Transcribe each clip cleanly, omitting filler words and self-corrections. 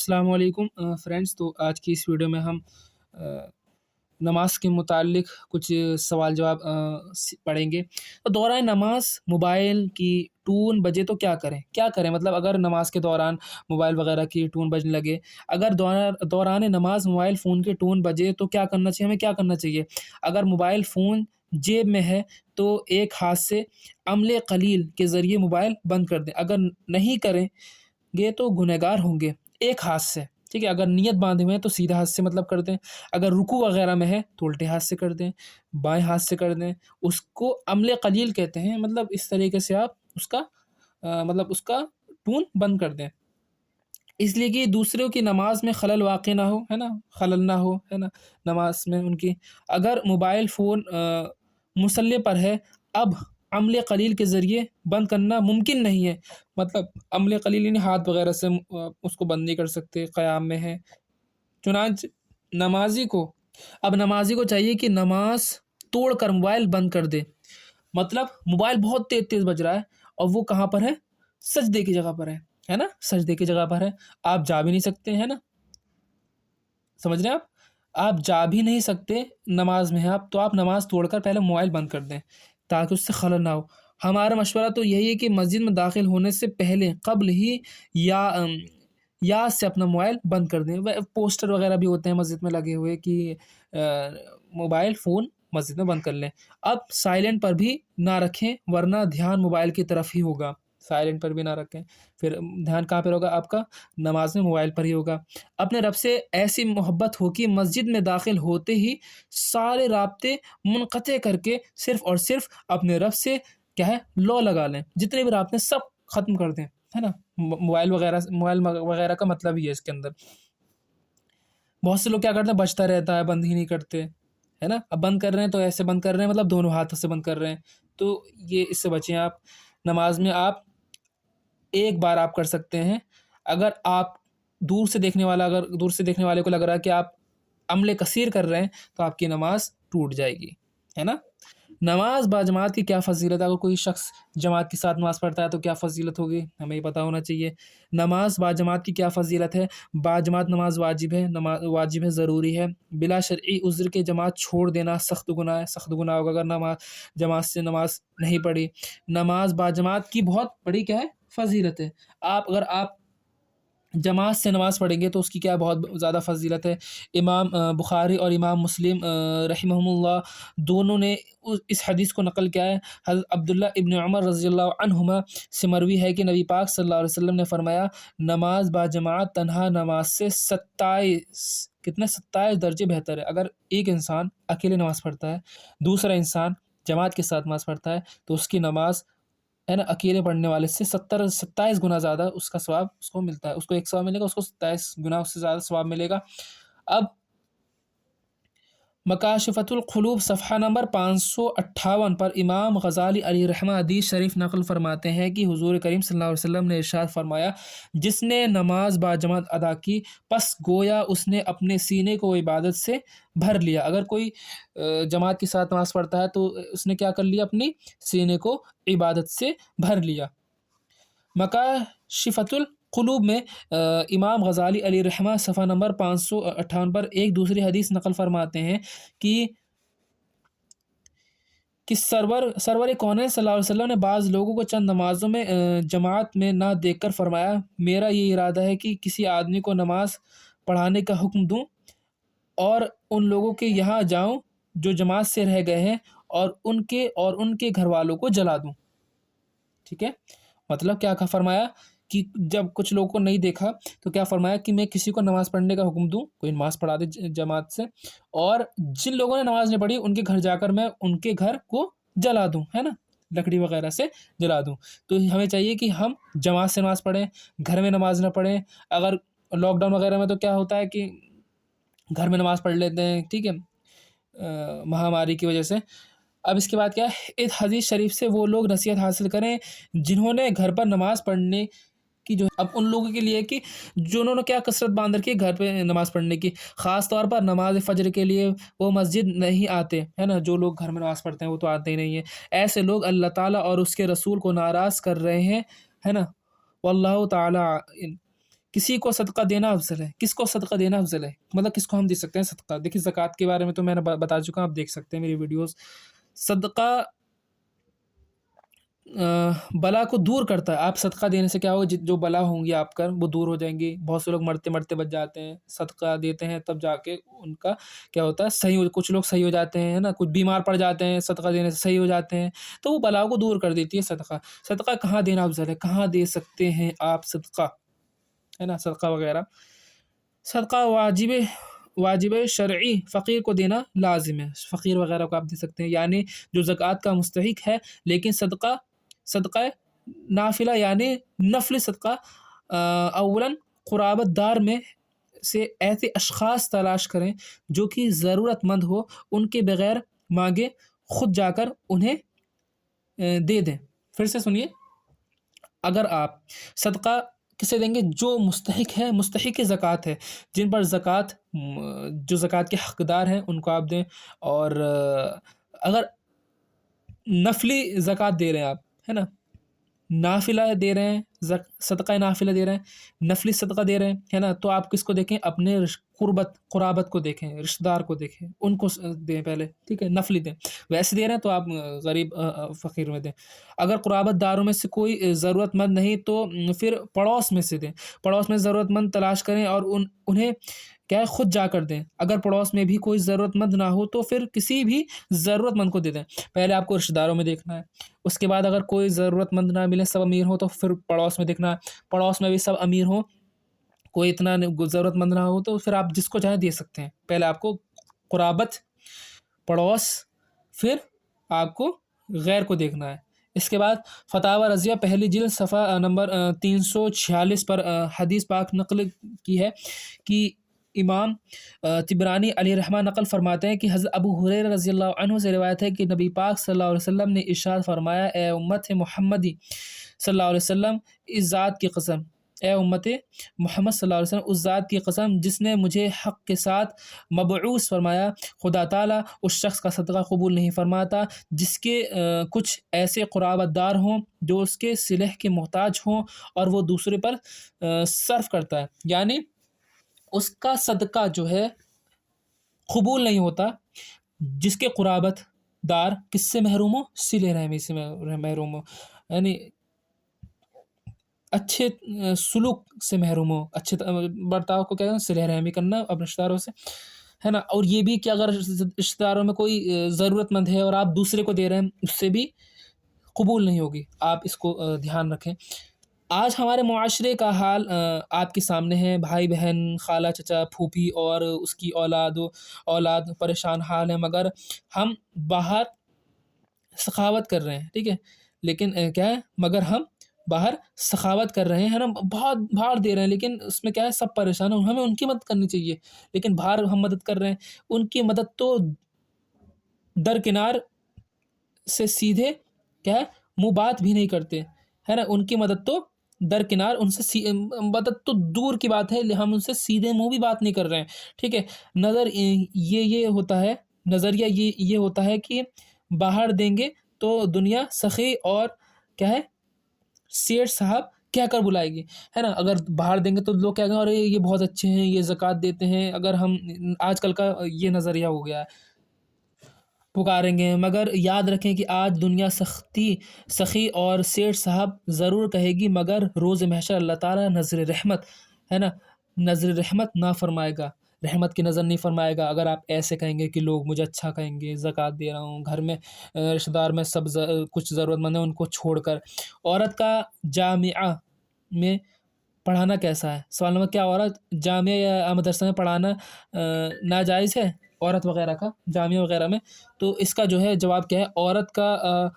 السلام علیکم فرینڈس. تو آج کی اس ویڈیو میں ہم نماز کے متعلق کچھ سوال جواب پڑھیں گے. تو دوران نماز موبائل کی ٹون بجے تو کیا کریں مطلب اگر نماز کے دوران موبائل وغیرہ کی ٹون بجنے لگے، اگر دوران نماز موبائل فون کے ٹون بجے تو کیا کرنا چاہیے، ہمیں کیا کرنا چاہیے؟ اگر موبائل فون جیب میں ہے تو ایک ہاتھ سے عمل قلیل کے ذریعے موبائل بند کر دیں. اگر نہیں کریں گے تو گنہگار ہوں گے. ایک ہاتھ سے، ٹھیک ہے، اگر نیت باندھے ہوئے ہیں تو سیدھا ہاتھ سے مطلب کر دیں. اگر رکوع وغیرہ میں ہے تو الٹے ہاتھ سے کر دیں، بائیں ہاتھ سے کر دیں. اس کو عمل قلیل کہتے ہیں. مطلب اس طریقے سے آپ اس کا ٹون بند کر دیں، اس لیے کہ دوسروں کی نماز میں خلل واقع نہ ہو، ہے نا، خلل نہ ہو، ہے نا، نماز میں ان کی. اگر موبائل فون مصلی پر ہے، اب عمل قلیل کے ذریعے بند کرنا ممکن نہیں ہے. مطلب عمل قلیل یعنی ہاتھ وغیرہ سے اس کو بند نہیں کر سکتے، قیام میں ہے. چنانچہ نمازی کو چاہیے کہ نماز توڑ کر موبائل بند کر دے. مطلب موبائل بہت تیز تیز بج رہا ہے اور وہ کہاں پر ہے؟ سجدے کی جگہ پر ہے نا، سجدے کی جگہ پر ہے. آپ جا بھی نہیں سکتے، ہے نا، سمجھ رہے ہیں آپ جا بھی نہیں سکتے، نماز میں ہیں آپ، تو آپ نماز توڑ کر پہلے موبائل بند کر دیں تاکہ اس سے خلل نہ ہو. ہمارا مشورہ تو یہی ہے کہ مسجد میں داخل ہونے سے پہلے قبل ہی یا سے اپنا موبائل بند کر دیں. پوسٹر وغیرہ بھی ہوتے ہیں مسجد میں لگے ہوئے کہ موبائل فون مسجد میں بند کر لیں. اب سائلنٹ پر بھی نہ رکھیں ورنہ دھیان موبائل کی طرف ہی ہوگا. سائلنٹ پر بھی نہ رکھیں، پھر دھیان کہاں پر ہوگا آپ کا؟ نماز میں موبائل پر ہی ہوگا. اپنے رب سے ایسی محبت ہو کہ مسجد میں داخل ہوتے ہی سارے رابطے منقطع کر کے صرف اور صرف اپنے رب سے کیا ہے لو لگا لیں. جتنے بھی رابطے سب ختم کر دیں، ہے نا. موبائل وغیرہ کا مطلب ہی ہے اس کے اندر. بہت سے لوگ کیا کرتے ہیں، بجتا رہتا ہے، بند ہی نہیں کرتے، ہے نا. اب بند کر رہے ہیں تو ایسے بند کر رہے ہیں، مطلب دونوں ہاتھوں سے بند کر رہے ہیں. تو یہ اس سے بچیں آپ. نماز میں آپ ایک بار آپ کر سکتے ہیں. اگر دور سے دیکھنے والے کو لگ رہا ہے کہ آپ عمل کثیر کر رہے ہیں تو آپ کی نماز ٹوٹ جائے گی، ہے نا. نماز باجماعت کی کیا فضیلت ہے؟ اگر کوئی شخص جماعت کے ساتھ نماز پڑھتا ہے تو کیا فضیلت ہوگی، ہمیں یہ پتہ ہونا چاہیے. نماز باجماعت کی کیا فضیلت ہے؟ باجماعت نماز واجب ہے، ضروری ہے. بلا شرعی عذر کے جماعت چھوڑ دینا سخت گناہ ہے. سخت گناہ ہوگا اگر جماعت سے نماز نہیں پڑھی. نماز باجماعت کی بہت بڑی کیا ہے؟ فضیلت ہے. اگر آپ جماعت سے نماز پڑھیں گے تو اس کی کیا بہت زیادہ فضیلت ہے. امام بخاری اور امام مسلم رحمہم اللہ دونوں نے اس حدیث کو نقل کیا ہے. حضرت عبداللہ ابن عمر رضی اللہ عنہما سے مروی ہے کہ نبی پاک صلی اللہ علیہ وسلم نے فرمایا، نماز باجماعت تنہا نماز سے 27 درجے بہتر ہے. اگر ایک انسان اکیلے نماز پڑھتا ہے، دوسرا انسان جماعت کے ساتھ نماز پڑھتا ہے، تو اس کی نماز ہے نا اکیلے پڑھنے والے سے 27 گنا زیادہ اس کا ثواب اس کو ملتا ہے. اس کو ایک ثواب ملے گا، اس کو 27 گنا اس سے زیادہ ثواب ملے گا. اب مکاشفۃ القلوب صفحہ نمبر 558 پر امام غزالی علیہ رحمہ حدیث شریف نقل فرماتے ہیں کہ حضور کریم صلی اللہ علیہ وسلم نے ارشاد فرمایا، جس نے نماز باجماعت ادا کی پس گویا اس نے اپنے سینے کو عبادت سے بھر لیا. اگر کوئی جماعت کے ساتھ نماز پڑھتا ہے تو اس نے کیا کر لیا؟ اپنی سینے کو عبادت سے بھر لیا. مکاشفۃ القلوب میں امام غزالی علیہ رحمہ صفحہ نمبر 558 پر ایک دوسری حدیث نقل فرماتے ہیں کہ سرور کونین صلی اللہ علیہ وسلم نے بعض لوگوں کو چند نمازوں میں جماعت میں نہ دیکھ کر فرمایا، میرا یہ ارادہ ہے کہ کسی آدمی کو نماز پڑھانے کا حکم دوں اور ان لوگوں کے یہاں جاؤں جو جماعت سے رہ گئے ہیں اور ان کے گھر والوں کو جلا دوں. ٹھیک ہے، مطلب کیا فرمایا کہ جب کچھ لوگوں کو نہیں دیکھا تو کیا فرمایا کہ میں کسی کو نماز پڑھنے کا حکم دوں، کوئی نماز پڑھا دے جماعت سے، اور جن لوگوں نے نماز نہیں پڑھی ان کے گھر جا کر میں ان کے گھر کو جلا دوں، ہے نا، لکڑی وغیرہ سے جلا دوں. تو ہمیں چاہیے کہ ہم جماعت سے نماز پڑھیں، گھر میں نماز نہ پڑھیں. اگر لاک ڈاؤن وغیرہ میں تو کیا ہوتا ہے کہ گھر میں نماز پڑھ لیتے ہیں، ٹھیک ہے، مہاماری کی وجہ سے. اب اس کے بعد کیا ہے، اس حدیث شریف سے وہ لوگ نصیحت حاصل کریں جنہوں نے گھر پر نماز پڑھنے کی اب ان لوگوں کے لیے کہ جنہوں نے کیا کثرت باندھ رکھی گھر پہ نماز پڑھنے کی، خاص طور پر نماز فجر کے لیے وہ مسجد نہیں آتے، ہے نا. جو لوگ گھر میں نماز پڑھتے ہیں وہ تو آتے ہی نہیں ہیں. ایسے لوگ اللہ تعالیٰ اور اس کے رسول کو ناراض کر رہے ہیں، ہے نا. واللہ تعالیٰ کسی کو صدقہ دینا افضل ہے. کس کو صدقہ دینا افضل ہے مطلب کس کو ہم دے سکتے ہیں صدقہ؟ دیکھیے زکوٰۃ کے بارے میں تو میں نے بتا چکا ہوں، آپ دیکھ سکتے ہیں میری ویڈیوز. صدقہ بلا کو دور کرتا ہے. آپ صدقہ دینے سے کیا ہوگا، جو بلا ہوں گی آپ کا وہ دور ہو جائیں گی. بہت سے لوگ مرتے مرتے بچ جاتے ہیں، صدقہ دیتے ہیں تب جا کے ان کا کیا ہوتا ہے صحیح کچھ لوگ صحیح ہو جاتے ہیں نا، کچھ بیمار پڑ جاتے ہیں صدقہ دینے سے صحیح ہو جاتے ہیں. تو وہ بلا کو دور کر دیتی ہے صدقہ. صدقہ کہاں دینا افضل ہے، کہاں دے سکتے ہیں آپ صدقہ، ہے نا، صدقہ وغیرہ؟ صدقہ واجب شرعی فقیر کو دینا لازم ہے. فقیر وغیرہ کو آپ دے سکتے ہیں، یعنی جو زکوٰۃ کا مستحق ہے. لیکن صدقہ نافلہ یعنی نفل صدقہ اولاً قرابت دار میں سے ایسے اشخاص تلاش کریں جو کہ ضرورت مند ہو، ان کے بغیر مانگے خود جا کر انہیں دے دیں. پھر سے سنیے، اگر آپ صدقہ کسے دیں گے؟ جو مستحق زکوٰۃ ہے، جن پر جو زکوٰۃ کے حقدار ہیں ان کو آپ دیں. اور اگر نفلی زکوٰۃ دے رہے ہیں آپ، ہے نا، نافلہ دے رہے ہیں، صدقہ نافلہ دے رہے ہیں، نفلی صدقہ دے رہے ہیں، ہے نا، تو آپ کس کو دیکھیں؟ اپنے قرابت کو دیکھیں، رشتہ دار کو دیکھیں، ان کو دیں پہلے، ٹھیک ہے، نفلی دیں. ویسے دے رہے ہیں تو آپ غریب فقیر میں دیں. اگر قرابت داروں میں سے کوئی ضرورت مند نہیں تو پھر پڑوس میں سے دیں. پڑوس میں ضرورت مند تلاش کریں اور انہیں کیا ہے خود جا کر دیں. اگر پڑوس میں بھی کوئی ضرورت مند نہ ہو تو پھر کسی بھی ضرورت مند کو دے دیں. پہلے آپ کو رشتہ داروں میں دیکھنا ہے، اس کے بعد اگر کوئی ضرورت مند نہ ملے، سب امیر ہو، تو پھر پڑوس میں دیکھنا ہے. پڑوس میں بھی سب امیر ہوں، کوئی اتنا ضرورت مند نہ ہو، تو پھر آپ جس کو چاہیں دے سکتے ہیں. پہلے آپ کو قرابت، پڑوس، پھر آپ کو غیر کو دیکھنا ہے. اس کے بعد فتاوی رضیہ پہلی جلد صفحہ نمبر 346 پر حدیث پاک نقل کی ہے کہ امام طبرانی علیہ رحمہ نقل فرماتے ہیں کہ حضرت ابو ہریرہ رضی اللہ عنہ سے روایت ہے کہ نبی پاک صلی اللہ علیہ وسلم نے ارشاد فرمایا، اے امت محمدی صلی اللہ علیہ وسلم، اس ذات کی قسم، اے امت محمد صلی اللہ علیہ وسلم، اس ذات کی قسم جس نے مجھے حق کے ساتھ مبعوث فرمایا، خدا تعالیٰ اس شخص کا صدقہ قبول نہیں فرماتا جس کے کچھ ایسے قرابت دار ہوں جو اس کے صلح کے محتاج ہوں اور وہ دوسرے پر صرف کرتا ہے. یعنی اس کا صدقہ جو ہے قبول نہیں ہوتا جس کے قرابت دار کس سے محروم ہو؟ صلہ رحمی سے محروم ہو، یعنی اچھے سلوک سے محروم ہو، اچھے برتاؤ کو کیا ہے صلہ رحمی کرنا اپنے رشتہ داروں سے، ہے نا. اور یہ بھی کہ اگر رشتہ داروں میں کوئی ضرورت مند ہے اور آپ دوسرے کو دے رہے ہیں، اس سے بھی قبول نہیں ہوگی. آپ اس کو دھیان رکھیں. آج ہمارے معاشرے کا حال آپ کے سامنے ہے. بھائی بہن، خالہ، چچا، پھوپھی اور اس کی اولاد پریشان حال ہے، مگر ہم باہر سخاوت کر رہے ہیں، ٹھیک ہے، لیکن کیا ہے، مگر ہم باہر سخاوت کر رہے ہیں نا، بہت بھاڑ دے رہے ہیں، لیکن اس میں کیا ہے سب پریشان ہیں. ہمیں ان کی مدد کرنی چاہیے، لیکن باہر ہم مدد کر رہے ہیں، ان کی مدد تو درکنار سے سیدھے کیا ہے منہ بات بھی نہیں کرتے، ہے نا. ان کی مدد تو درکنار، ان سے مدد تو دور کی بات ہے، ہم ان سے سیدھے منہ بھی بات نہیں کر رہے ہیں، ٹھیک ہے. یہ ہوتا ہے، نظریہ یہ ہوتا ہے کہ باہر دیں گے تو دنیا سخی اور کیا ہے سیٹھ صاحب کہہ کر بلائے گی، ہے نا. اگر باہر دیں گے تو لوگ کیا کہیں، ارے یہ بہت اچھے ہیں، یہ زکوٰۃ دیتے ہیں. اگر ہم آج کل کا یہ نظریہ ہو گیا ہے، پکاریں گے. مگر یاد رکھیں کہ آج دنیا سخی اور سیٹھ صاحب ضرور کہے گی، مگر روز محشر اللہ تعالیٰ نظر رحمت، ہے نا، نظر رحمت نہ فرمائے گا، رحمت کی نظر نہیں فرمائے گا. اگر آپ ایسے کہیں گے کہ لوگ مجھے اچھا کہیں گے، زکوٰۃ دے رہا ہوں، گھر میں رشتہ دار میں سب کچھ ضرورت مند ہیں، ان کو چھوڑ کر. عورت کا جامعہ میں پڑھانا کیسا ہے؟ سوال نمبر، کیا عورت جامعہ یا مدرسہ میں پڑھانا ناجائز ہے؟ عورت وغیرہ کا جامعہ وغیرہ میں؟ تو اس کا جو ہے جواب کیا ہے، عورت کا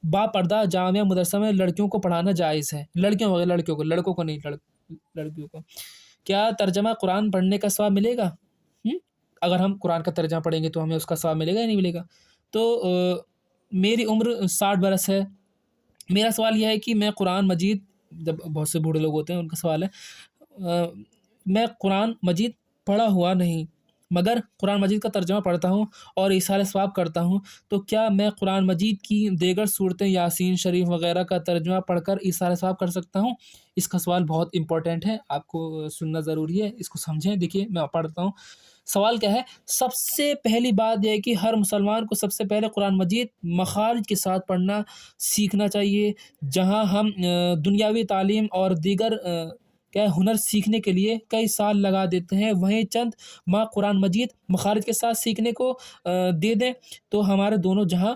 با پردہ جامعہ مدرسہ میں لڑکیوں کو پڑھانا جائز ہے. لڑکیوں وغیرہ، لڑکیوں کو، لڑکوں کو نہیں، لڑکیوں کو. کیا ترجمہ قرآن پڑھنے کا ثواب ملے گا؟ اگر ہم قرآن کا ترجمہ پڑھیں گے تو ہمیں اس کا ثواب ملے گا یا نہیں ملے گا؟ تو میری عمر 60 برس ہے. میرا سوال یہ ہے کہ میں قرآن مجید، جب بہت سے بوڑھے لوگ ہوتے ہیں ان کا سوال ہے، میں قرآن مجید پڑھا ہوا نہیں، مگر قرآن مجید کا ترجمہ پڑھتا ہوں اور ایصال ثواب کرتا ہوں تو کیا میں قرآن مجید کی دیگر صورتیں یاسین شریف وغیرہ کا ترجمہ پڑھ کر ایصال ثواب کر سکتا ہوں؟ اس کا سوال بہت امپورٹنٹ ہے، آپ کو سننا ضروری ہے، اس کو سمجھیں۔ دیکھیے میں پڑھتا ہوں، سوال کیا ہے؟ سب سے پہلی بات یہ ہے کہ ہر مسلمان کو سب سے پہلے قرآن مجید مخارج کے ساتھ پڑھنا سیکھنا چاہیے۔ جہاں ہم دنیاوی تعلیم اور دیگر کیا ہنر سیکھنے کے لیے کئی سال لگا دیتے ہیں، وہیں چند ماہ قرآن مجید مخارج کے ساتھ سیکھنے کو دے دیں تو ہمارے دونوں جہاں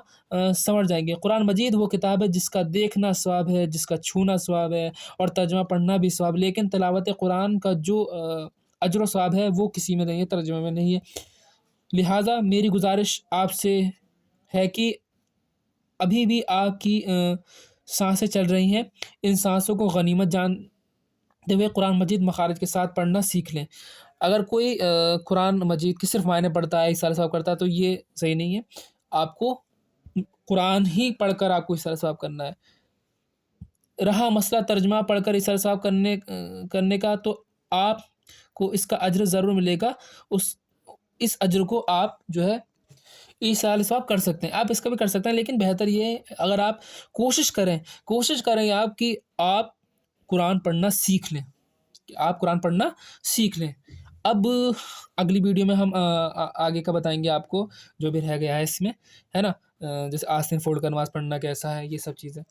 سنور جائیں گے۔ قرآن مجید وہ کتاب ہے جس کا دیکھنا ثواب ہے، جس کا چھونا ثواب ہے اور ترجمہ پڑھنا بھی ثواب، لیکن تلاوت قرآن کا جو اجر و ثواب ہے وہ کسی میں نہیں ہے، ترجمے میں نہیں ہے۔ لہٰذا میری گزارش آپ سے ہے کہ ابھی بھی آپ کی سانسیں چل رہی ہیں، ان سانسوں کو غنیمت جانتے ہوئے قرآن مجید مخارج کے ساتھ پڑھنا سیکھ لیں۔ اگر کوئی قرآن مجید کے صرف معنی پڑھتا ہے، ایصال ثواب کرتا ہے تو یہ صحیح نہیں ہے۔ آپ کو قرآن ہی پڑھ کر آپ کو ایصال ثواب کرنا ہے۔ رہا مسئلہ ترجمہ پڑھ کر ایصال ثواب کرنے کا، تو آپ کو اس کا اجر ضرور ملے گا۔ اس اجر کو آپ جو ہے ایصال ثواب کر سکتے ہیں، آپ اس کا بھی کر سکتے ہیں، لیکن بہتر یہ ہے اگر آپ کوشش کریں آپ کہ آپ قرآن پڑھنا سیکھ لیں، کہ آپ قرآن پڑھنا سیکھ لیں۔ اب اگلی ویڈیو میں ہم آگے کا بتائیں گے آپ کو جو بھی رہ گیا ہے اس میں، ہے نا، جیسے آستین فوڑ کر نماز پڑھنا کیسا ہے، یہ سب چیزیں۔